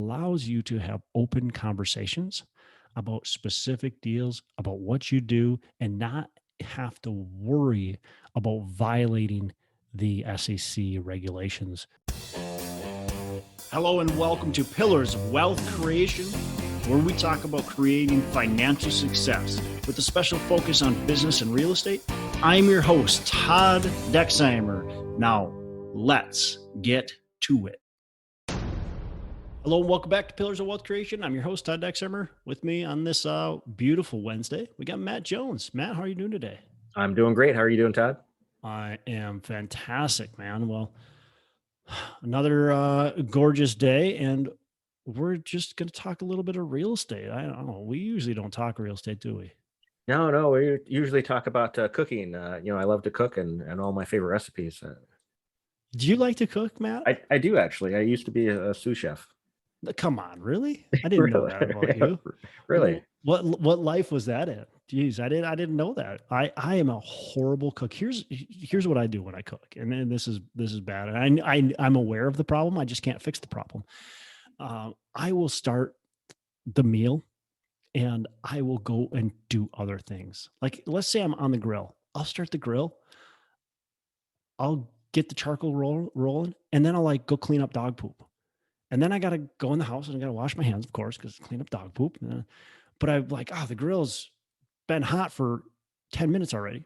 allows you to have open conversations about specific deals, about what you do, and not have to worry about violating the SEC regulations. Hello and welcome to Pillars of Wealth Creation, where we talk about creating financial success with a special focus on business and real estate. I'm your host, Todd Dexheimer. Now, let's get to it. Hello and welcome back to Pillars of Wealth Creation. I'm your host, Todd Dexheimer. With me on this beautiful Wednesday, we got Matt Jones. Matt, how are you doing today? I'm doing great. How are you doing, Todd? I am fantastic, man. Well, another gorgeous day, and we're just going to talk a little bit of real estate. I don't know. We usually don't talk real estate, do we? No. We usually talk about cooking. I love to cook and all my favorite recipes. Do you like to cook, Matt? I do, actually. I used to be a sous chef. Come on, really? I didn't know that about you. Really? What life was that in? Jeez, I didn't know that. I am a horrible cook. Here's what I do when I cook, and then this is bad. And I'm aware of the problem. I just can't fix the problem. I will start the meal, and I will go and do other things. Like, let's say I'm on the grill. I'll start the grill. I'll get the charcoal rolling, and then I'll go clean up dog poop. And then I got to go in the house and I got to wash my hands, of course, because clean up dog poop. But I'm like, the grill's been hot for 10 minutes already.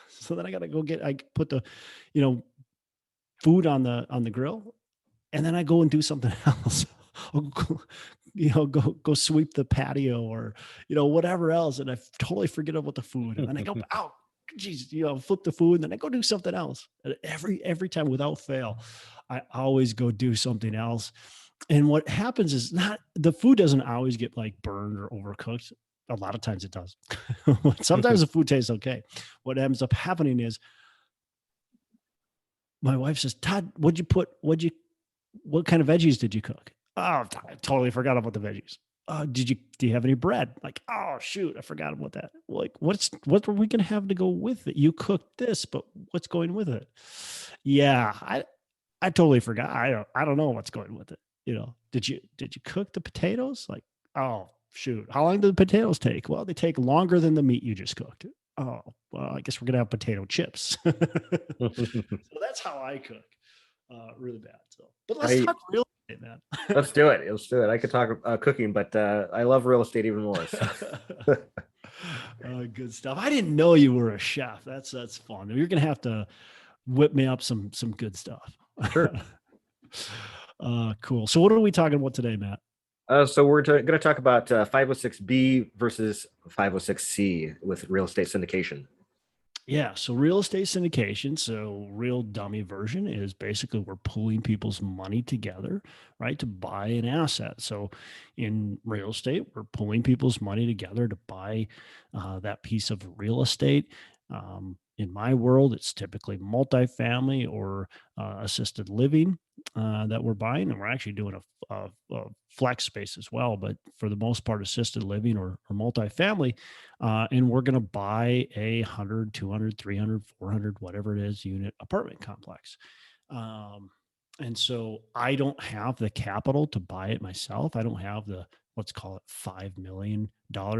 So then I got to I put the, food on the grill, and then I go and do something else. Go sweep the patio or, whatever else. And I totally forget about the food. And then I go, geez, flip the food, and then I go do something else. And every time without fail, I always go do something else. And what happens is the food doesn't always get burned or overcooked. A lot of times it does. Sometimes the food tastes okay. What ends up happening is my wife says, Todd, what kind of veggies did you cook? Oh, I totally forgot about the veggies. Do you have any bread? Oh shoot, I forgot about that. What are we going to have to go with it? You cooked this, but what's going with it? Yeah, I totally forgot. I don't know what's going with it. Did you cook the potatoes? Oh shoot, how long do the potatoes take? Well, they take longer than the meat you just cooked. Oh, well, I guess we're gonna have potato chips. So that's how I cook. Really bad. So, but let's talk real estate, man. Let's do it. I could talk cooking, but I love real estate even more. So. Good stuff. I didn't know you were a chef. That's fun. You're gonna have to whip me up some good stuff. Sure. Cool. So what are we talking about today, Matt? So we're going to talk about 506B versus 506C with real estate syndication. Yeah. So real estate syndication, so real dummy version, is basically we're pooling people's money together, right, to buy an asset. So in real estate, we're pooling people's money together to buy that piece of real estate. In my world, it's typically multifamily or assisted living that we're buying, and we're actually doing a flex space as well. But for the most part, assisted living or multifamily, and we're going to buy a 100, 200, 300, 400, whatever it is, unit apartment complex. And so I don't have the capital to buy it myself. I don't have let's call it $5 million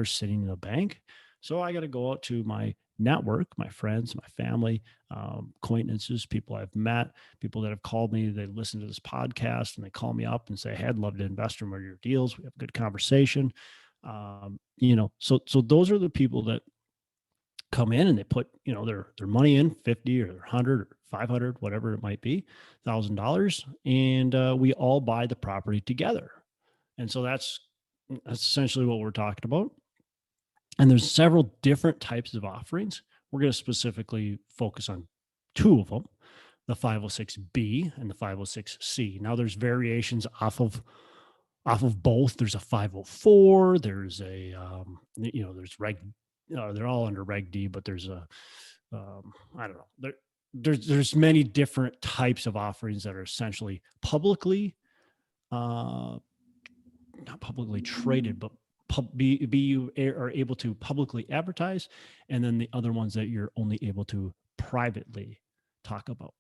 sitting in the bank. So I got to go out to my network, my friends, my family, acquaintances, people I've met, people that have called me, they listen to this podcast and they call me up and say, hey, I'd love to invest in one of your deals. We have a good conversation. So those are the people that come in and they put, their money in 50 or 100 or 500, whatever it might be, $1,000. And we all buy the property together. And so that's essentially what we're talking about. And there's several different types of offerings. We're going to specifically focus on two of them, the 506B and the 506C. Now there's variations off of both. There's a 504, there's a, there's reg, they're all under reg D, but there's a, I don't know. There's many different types of offerings that are essentially publicly, not publicly traded, but you are able to publicly advertise, and then the other ones that you're only able to privately talk about.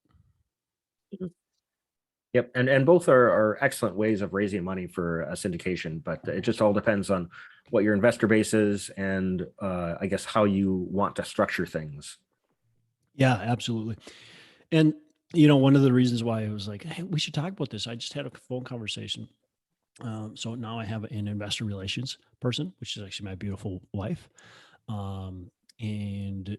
Yep, and both are excellent ways of raising money for a syndication, but it just all depends on what your investor base is and I guess how you want to structure things. Yeah, absolutely. And one of the reasons why I was like, hey, we should talk about this. I just had a phone conversation. So now I have an investor relations person, which is actually my beautiful wife. And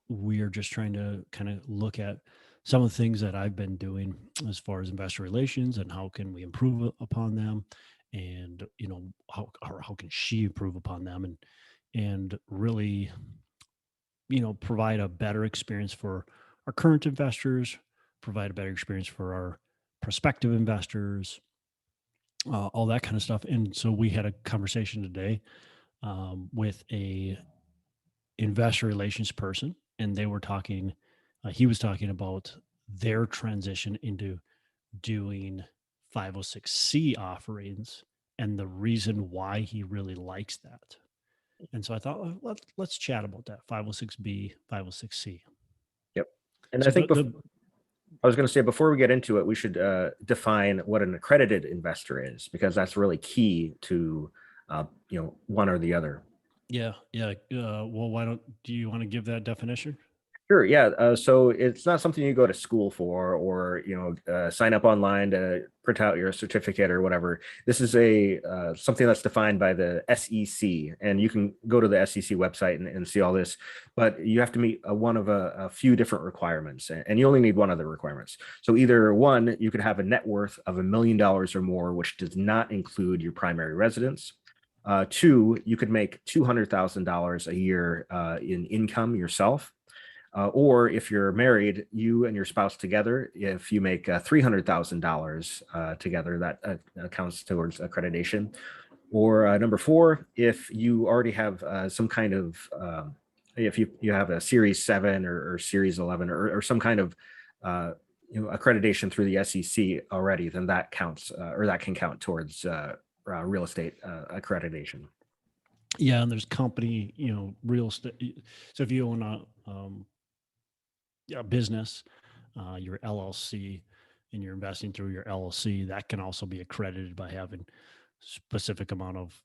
we are just trying to kind of look at some of the things that I've been doing as far as investor relations and how can we improve upon them, and how can she improve upon them, and really provide a better experience for our current investors, provide a better experience for our prospective investors, all that kind of stuff. And so we had a conversation today with a investor relations person, and they were talking. He was talking about their transition into doing 506c offerings and the reason why he really likes that. And so I thought, let's chat about that 506b, 506c. Yep. And I So think I was going to say before we get into it, we should define what an accredited investor is, because that's really key to one or the other. yeah, yeah. Well, do you want to give that definition? Sure. Yeah. So it's not something you go to school for, or sign up online to print out your certificate or whatever. This is a something that's defined by the SEC, and you can go to the SEC website and see all this. But you have to meet one of a few different requirements, and you only need one of the requirements. So either one, you could have a net worth of $1 million or more, which does not include your primary residence. Two, you could make $200,000 a year in income yourself. Or if you're married, you and your spouse together, if you make $300,000 together, that counts towards accreditation. Or number four, if you already have some kind of, if you have a Series 7 or Series 11 or some kind of accreditation through the SEC already, then that counts, or that can count towards real estate accreditation. Yeah, and there's company, real estate. So if you own a business, your LLC, and you're investing through your LLC, that can also be accredited by having specific amount of.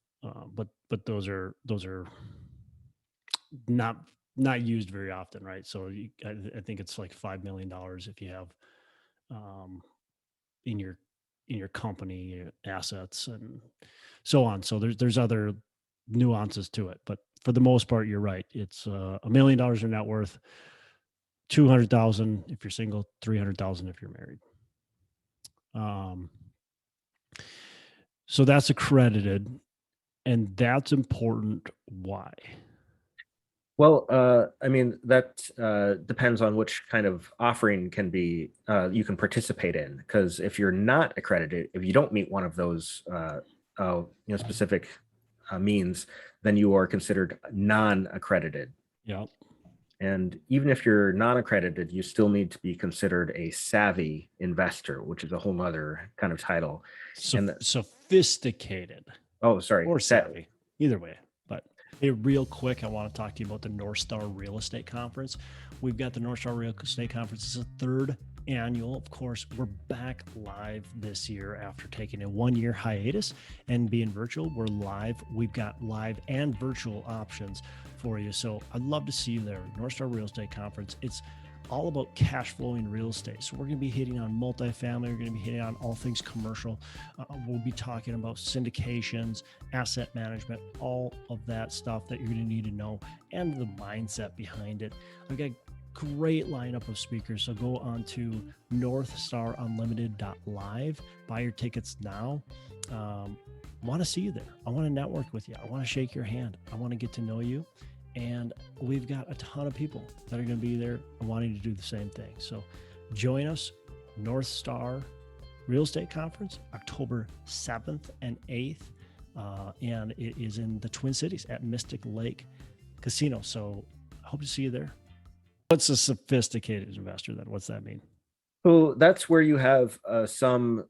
But those are not used very often, right? So I think it's like $5 million if you have in your company assets and so on. So there's other nuances to it, but for the most part, you're right. It's $1 million in net worth, 200,000 if you're single, 300,000 if you're married. So that's accredited, and that's important. Why? Well, I mean, that depends on which kind of offering can be you can participate in. Because if you're not accredited, if you don't meet one of those specific means, then you are considered non-accredited. Yeah. And even if you're non-accredited, you still need to be considered a savvy investor, which is a whole other kind of title. Sophisticated. Oh, sorry, Or savvy, either way. But hey, real quick, I want to talk to you about the North Star Real Estate Conference. We've got the North Star Real Estate Conference. It's the third annual. Of course, we're back live this year after taking a 1-year hiatus and being virtual. We're live. We've got live and virtual options for you. So I'd love to see you there. North Star Real Estate Conference. It's all about cash flowing real estate. So we're going to be hitting on multifamily. We're going to be hitting on all things commercial. We'll be talking about syndications, asset management, all of that stuff that you're going to need to know, and the mindset behind it. I've got a great lineup of speakers. So go on to northstarunlimited.live. Buy your tickets now. I want to see you there. I want to network with you. I want to shake your hand. I want to get to know you. And we've got a ton of people that are going to be there and wanting to do the same thing. So join us, North Star Real Estate Conference, October 7th and 8th. And it is in the Twin Cities at Mystic Lake Casino. So I hope to see you there. What's a sophisticated investor then? What's that mean? So that's where you have some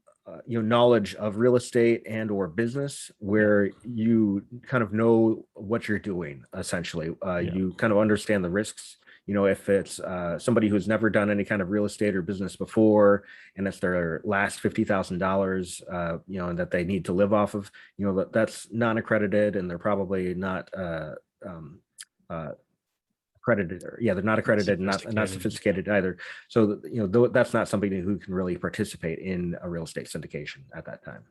knowledge of real estate and or business, where you kind of know what you're doing. Essentially, you kind of understand the risks. if it's somebody who's never done any kind of real estate or business before, and it's their last $50,000, and that they need to live off of, that's non-accredited, and they're probably not um, uh, accredited, or they're not accredited and not sophisticated either. So that's not somebody who can really participate in a real estate syndication at that time.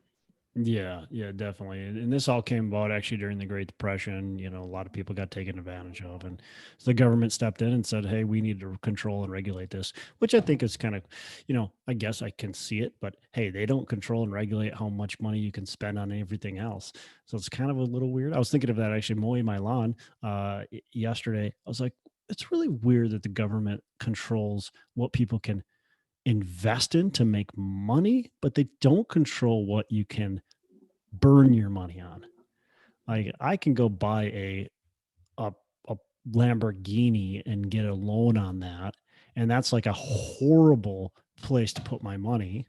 Yeah, definitely. And this all came about actually during the Great Depression. A lot of people got taken advantage of. And so the government stepped in and said, hey, we need to control and regulate this, which I think is kind of, I guess I can see it, but hey, they don't control and regulate how much money you can spend on everything else. So it's kind of a little weird. I was thinking of that actually mowing my lawn yesterday. I was like, it's really weird that the government controls what people can invest in to make money, but they don't control what you can burn your money on. Like I can go buy a Lamborghini and get a loan on that, and that's like a horrible place to put my money.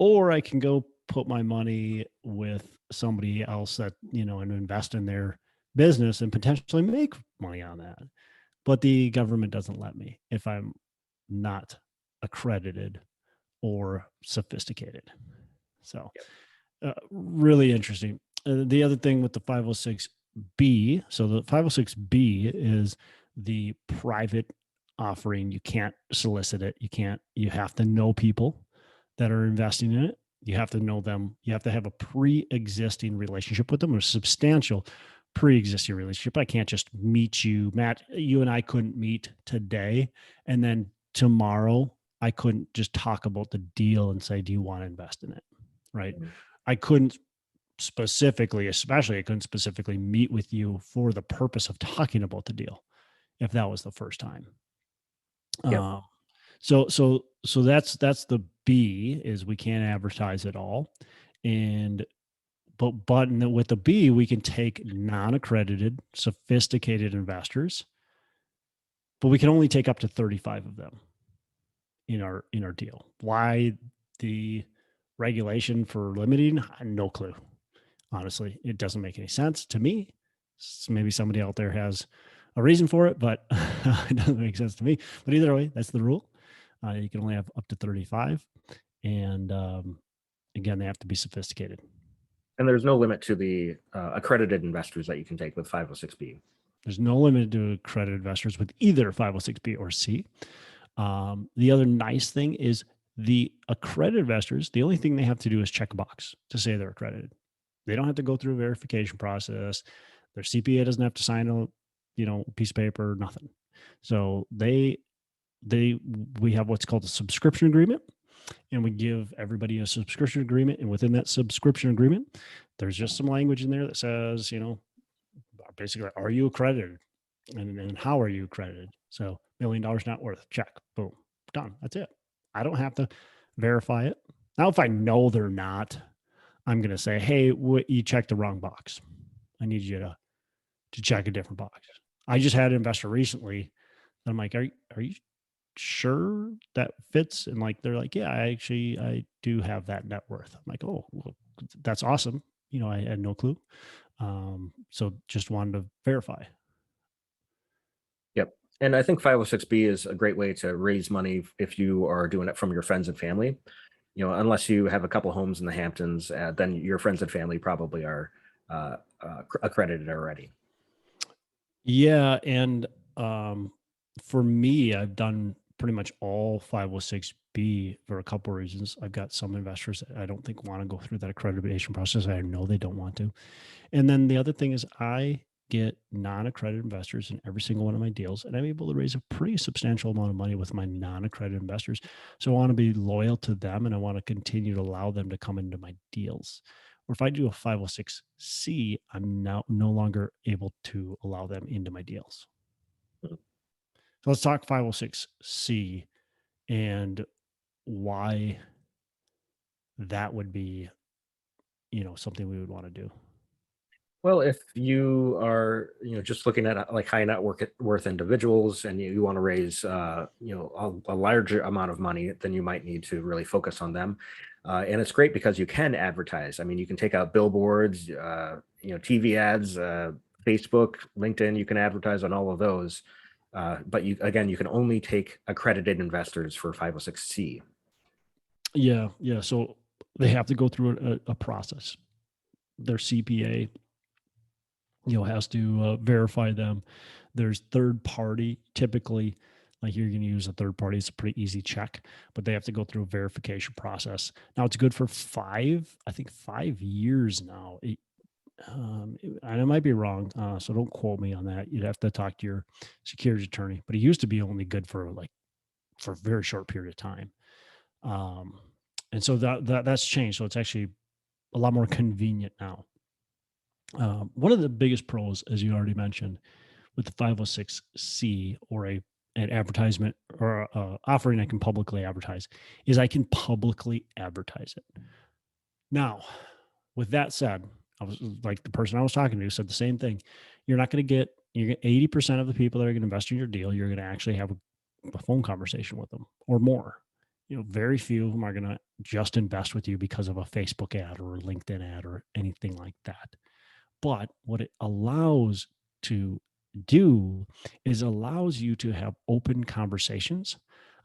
Or I can go put my money with somebody else that, and invest in their business and potentially make money on that. But the government doesn't let me if I'm not accredited or sophisticated. So, really interesting. The other thing with the 506B, so the 506B is the private offering. You can't solicit it. You have to know people that are investing in it. You have to know them. You have to have a pre-existing relationship with them, a substantial pre-existing relationship. I can't just meet you, Matt. You and I couldn't meet today, and then tomorrow I couldn't just talk about the deal and say, do you want to invest in it? Right. Mhm. I couldn't specifically meet with you for the purpose of talking about the deal if that was the first time. Yep. So that's the B, is we can't advertise at all. And but with the B, we can take non-accredited, sophisticated investors, but we can only take up to 35 of them in our deal. Why the regulation for limiting? No clue. Honestly, it doesn't make any sense to me. Maybe somebody out there has a reason for it, but it doesn't make sense to me. But either way, that's the rule. You can only have up to 35. And again, they have to be sophisticated. And there's no limit to the accredited investors that you can take with 506B. There's no limit to accredited investors with either 506B or C. The other nice thing is the accredited investors, the only thing they have to do is check a box to say they're accredited. They don't have to go through a verification process. Their CPA doesn't have to sign a piece of paper, nothing. So we have what's called a subscription agreement, and we give everybody a subscription agreement. And within that subscription agreement, there's just some language in there that says, basically, are you accredited? And how are you accredited? So $1 million net worth, check, boom, done. That's it. I don't have to verify it. Now, if I know they're not, I'm going to say, hey, you checked the wrong box. I need you to check a different box. I just had an investor recently. I'm like, are you sure that fits? And like, they're like, yeah, I do have that net worth. I'm like, oh, well, that's awesome. I had no clue. So just wanted to verify. Yep. And I think 506B is a great way to raise money if you are doing it from your friends and family. Unless you have a couple homes in the Hamptons, then your friends and family probably are accredited already. Yeah. And for me, I've done pretty much all 506B for a couple of reasons. I've got some investors that I don't think want to go through that accreditation process. I know they don't want to. And then the other thing is I get non-accredited investors in every single one of my deals, and I'm able to raise a pretty substantial amount of money with my non-accredited investors. So I want to be loyal to them, and I want to continue to allow them to come into my deals. Or if I do a 506C, I'm now no longer able to allow them into my deals. So let's talk 506C and why that would be, something we would want to do. Well, if you are, just looking at like high net worth individuals, and you want to raise, a larger amount of money, then you might need to really focus on them. And it's great because you can advertise. I mean, you can take out billboards, TV ads, Facebook, LinkedIn. You can advertise on all of those. But you can only take accredited investors for 506c. Yeah. Yeah. So they have to go through a process. Their CPA, has to verify them. There's third party, typically, like you're going to use a third party. It's a pretty easy check, but they have to go through a verification process. Now it's good for 5 years now. And I might be wrong, so don't quote me on that. You'd have to talk to your security attorney, but it used to be only good for a very short period of time. Um, and so that's changed. So it's actually a lot more convenient now. One of the biggest pros, as you already mentioned, with the 506c or an advertisement or offering I can publicly advertise, is I can publicly advertise it. Now, with that said, I was like the person I was talking to said the same thing. You're not going to get 80% of the people that are going to invest in your deal. You're going to actually have a phone conversation with them or more. Very few of them are going to just invest with you because of a Facebook ad or a LinkedIn ad or anything like that. But what it allows to do is allows you to have open conversations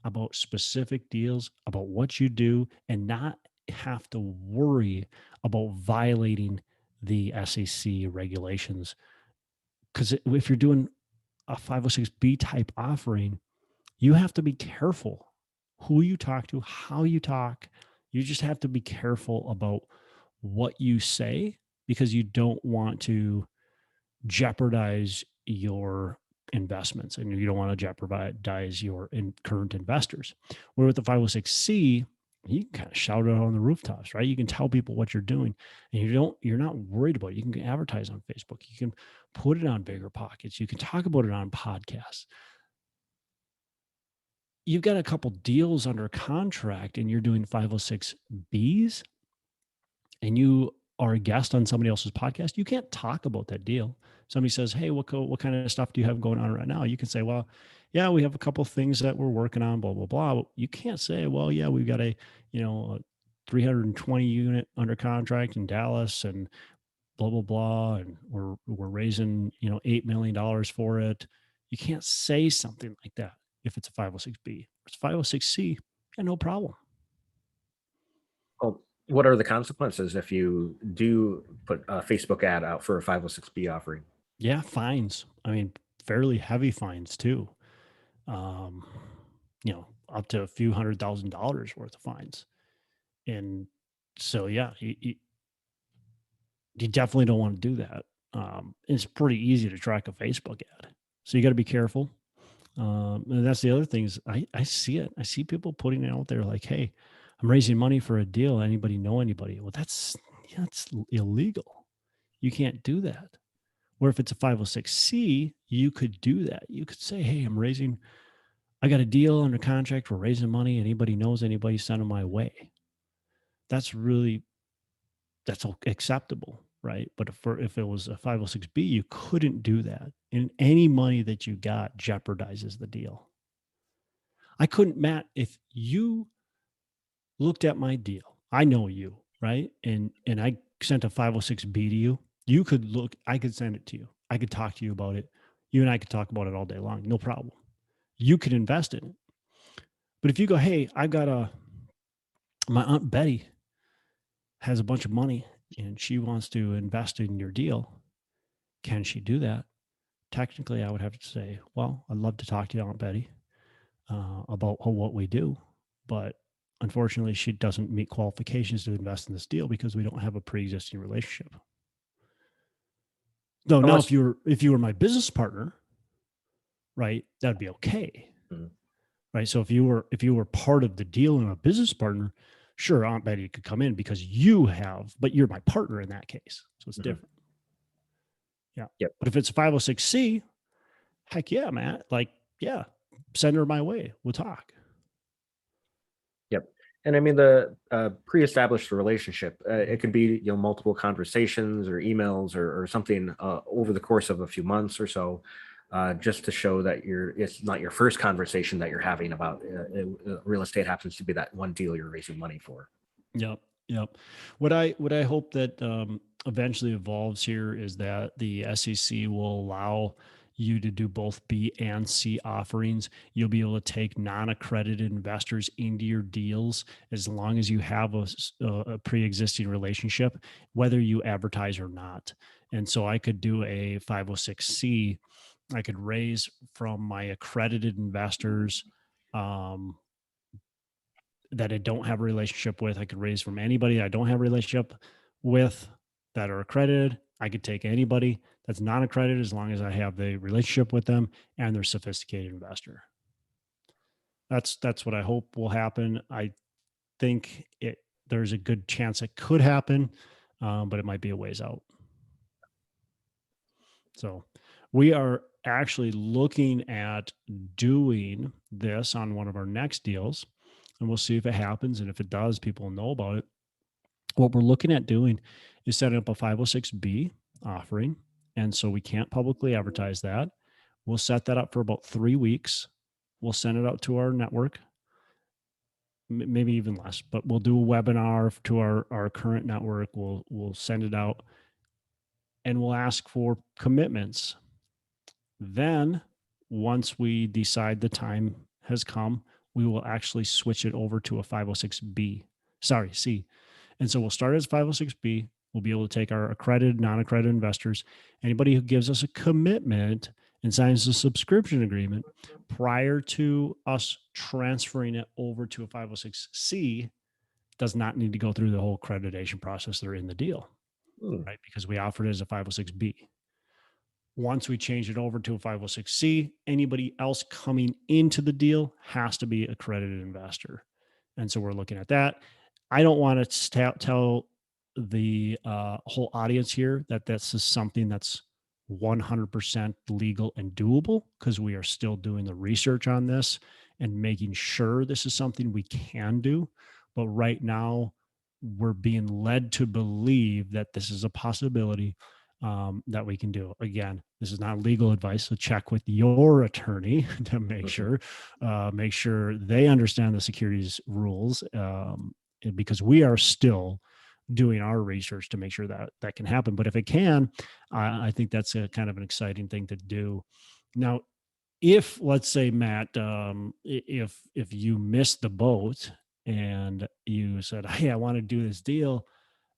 about specific deals, about what you do, and not have to worry about violating the SEC regulations. Because if you're doing a 506B type offering, you have to be careful who you talk to, how you talk. You just have to be careful about what you say because you don't want to jeopardize your investments and you don't want to jeopardize your current investors. Where with the 506c, you can kind of shout it out on the rooftops, right? You can tell people what you're doing and you're not worried about it. You can advertise on Facebook. You can put it on Bigger Pockets. You can talk about it on podcasts. You've got a couple deals under contract and you're doing 506Bs and you are a guest on somebody else's podcast, you can't talk about that deal. Somebody says, "Hey, what kind of stuff do you have going on right now?" You can say, "Well, yeah, we have a couple things that we're working on, blah blah blah." You can't say, "Well, yeah, we've got a 320 unit under contract in Dallas and blah blah blah, and we're raising $8 million for it." You can't say something like that if it's a 506B. It's 506C, yeah, no problem. Well, what are the consequences if you do put a Facebook ad out for a 506b offering? Yeah, fines. I mean, fairly heavy fines too. Um, up to a few $100,000 worth of fines. And so, yeah, you definitely don't want to do that. It's pretty easy to track a Facebook ad. So you got to be careful. And that's the other thing is I see it. I see people putting it out there like, "Hey, I'm raising money for a deal. Anybody know anybody?" Well, that's illegal. You can't do that. Where if it's a 506c, you could do that. You could say, "Hey, I got a deal under contract. We're raising money. Anybody knows anybody, send them my way." That's acceptable, right? But if it was a 506b, you couldn't do that. And any money that you got jeopardizes the deal. I couldn't, Matt, if you looked at my deal, I know you, right? And I sent a 506b to you. You could look, I could send it to you. I could talk to you about it. You and I could talk about it all day long, no problem. You could invest in it. But if you go, "Hey, my Aunt Betty has a bunch of money and she wants to invest in your deal. Can she do that?" Technically, I would have to say, "Well, I'd love to talk to you, Aunt Betty, about what we do. But unfortunately, she doesn't meet qualifications to invest in this deal because we don't have a pre-existing relationship." No, now Unless, if you were my business partner, right, that'd be okay. Mhm. Right. So if you were part of the deal and a business partner, sure, Aunt Betty could come in because but you're my partner in that case. So it's Mhm. different. Yeah. Yep. But if it's 506c, heck yeah, Matt. Like, yeah, send her my way. We'll talk. Yep. And I mean the pre-established relationship. It could be multiple conversations or emails or something over the course of a few months or so, just to show that it's not your first conversation that you're having about real estate. Happens to be that one deal you're raising money for. Yep. Yep. What I hope that eventually evolves here is that the SEC will allow you to do both B and C offerings. You'll be able to take non-accredited investors into your deals as long as you have a pre-existing relationship, whether you advertise or not. And so I could do a 506C. I could raise from my accredited investors um, that I don't have a relationship with. I could raise from anybody I don't have a relationship with that are accredited. I could take anybody that's not accredited as long as I have the relationship with them and they're a sophisticated investor. That's what I hope will happen. I think there's a good chance it could happen, but it might be a ways out. So we are actually looking at doing this on one of our next deals, and we'll see if it happens. And if it does, people will know about it. What we're looking at doing is setting up a 506B offering. And so we can't publicly advertise that. We'll set that up for about 3 weeks. We'll send it out to our network, maybe even less, but we'll do a webinar to our current network. We'll send it out and we'll ask for commitments. Then once we decide the time has come, we will actually switch it over to a 506B. Sorry, C. And so we'll start as 506B. We'll be able to take our accredited, non-accredited investors, anybody who gives us a commitment and signs a subscription agreement prior to us transferring it over to a 506C does not need to go through the whole accreditation process. They're in the deal, right? Because we offered it as a 506B. Once we change it over to a 506C, anybody else coming into the deal has to be an accredited investor. And so we're looking at that. I don't want to tell the whole audience here that this is something that's 100% legal and doable, because we are still doing the research on this and making sure this is something we can do. But right now, we're being led to believe that this is a possibility that we can do. Again, this is not legal advice, so check with your attorney to make sure they understand the securities rules, because we are still doing our research to make sure that that can happen. But if it can, I think that's a kind of an exciting thing to do. Now, if let's say, Matt, if you missed the boat and you said, "Hey, I want to do this deal,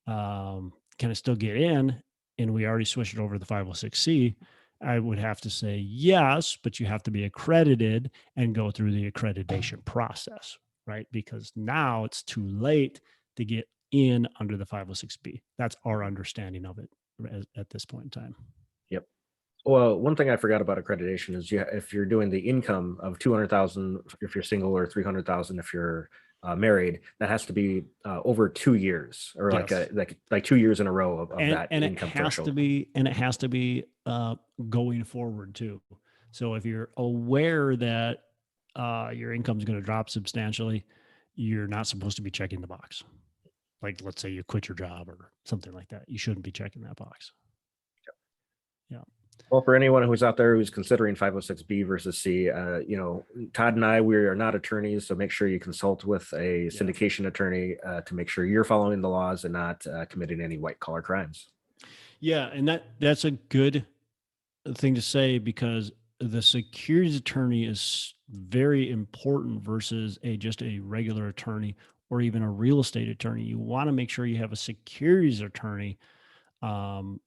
can I still get in?" And we already switched it over to the 506C, I would have to say yes, but you have to be accredited and go through the accreditation process, right? Because now it's too late to get in under the 506B. That's our understanding of it at this point in time. Yep. Well, one thing I forgot about accreditation is if you're doing the income of 200,000 if you're single, or 300,000 if you're married, that has to be over 2 years, or Yes. like 2 years in a row of that And income threshold. it has to be going forward too. So if you're aware that your income is going to drop substantially, you're not supposed to be checking the box. Like, let's say you quit your job or something like that, you shouldn't be checking that box. Yeah. Well, for anyone who's out there who's considering 506B versus C, Todd and I, we are not attorneys, so make sure you consult with a syndication attorney to make sure you're following the laws and not committing any white collar crimes. Yeah, and that's a good thing to say, because the securities attorney is very important versus just a regular attorney or even a real estate attorney. You want to make sure you have a securities attorney,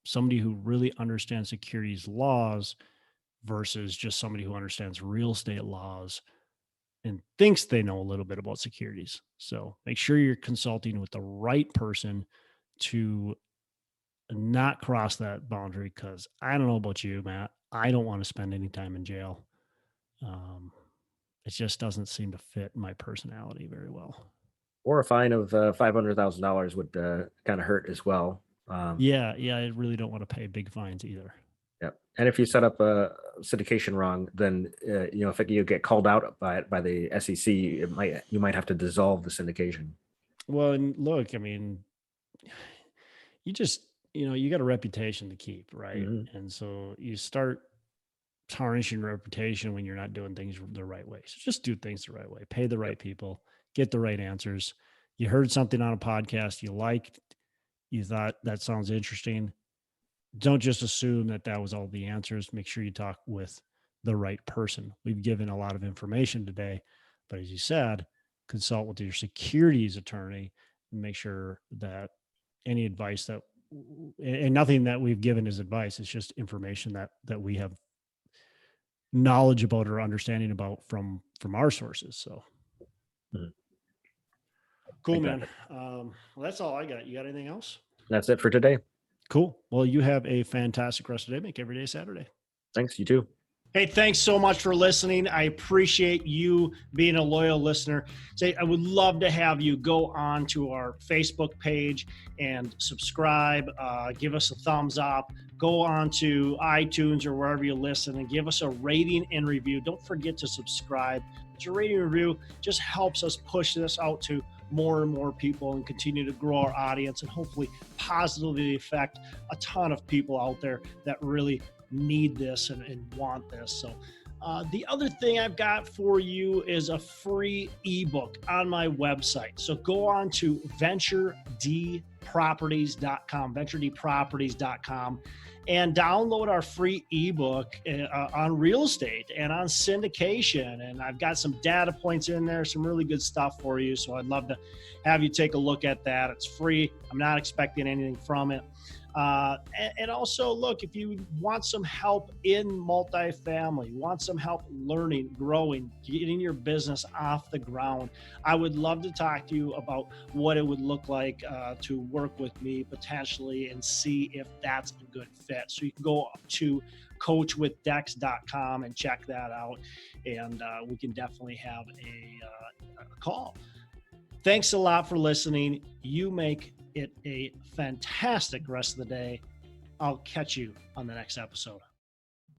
somebody who really understands securities laws versus just somebody who understands real estate laws and thinks they know a little bit about securities. So make sure you're consulting with the right person to not cross that boundary, because I don't know about you, Matt. I don't want to spend any time in jail. It just doesn't seem to fit my personality very well. Or a fine of $500,000 would kind of hurt as well. Yeah, I really don't want to pay big fines either. Yeah, and if you set up a syndication wrong, then if you get called out by the SEC, you might have to dissolve the syndication. Well, and look, I mean, you just you got a reputation to keep, right? Mm-hmm. And so you start tarnishing your reputation when you're not doing things the right way. So just do things the right way. Pay the right people. Get the right answers. You heard something on a podcast you liked. You thought that sounds interesting. don't just assume that that was all the answers. Make sure you talk with the right person. We've given a lot of information today, but as you said, consult with your securities attorney and make sure that any advice that, and nothing that we've given is advice. It's just information that we have knowledge about or understanding about from our sources. So Mhm. cool, man. Exactly. Well, that's all I got. You got anything else? That's it for today. Cool. Well, you have a fantastic rest of the day. Make every day Saturday. Thanks. You too. Hey, thanks so much for listening. I appreciate you being a loyal listener. Say, I would love to have you go on to our Facebook page and subscribe. Give us a thumbs up. Go on to iTunes or wherever you listen and give us a rating and review. Don't forget to subscribe. Your rating and review just helps us push this out to more and more people and continue to grow our audience and hopefully positively affect a ton of people out there that really need this and want this. So the other thing I've got for you is a free ebook on my website. So go on to venturedproperties.com, venturedproperties.com, and download our free ebook on real estate and on syndication. And I've got some data points in there, some really good stuff for you. So I'd love to have you take a look at that. It's free. I'm not expecting anything from it. And also, look, if you want some help in multifamily, want some help learning, growing, getting your business off the ground, I would love to talk to you about what it would look like to work with me potentially and see if that's a good fit. So you can go to coachwithdex.com and check that out. And we can definitely have a call. Thanks a lot for listening. You make it a fantastic rest of the day. I'll catch you on the next episode.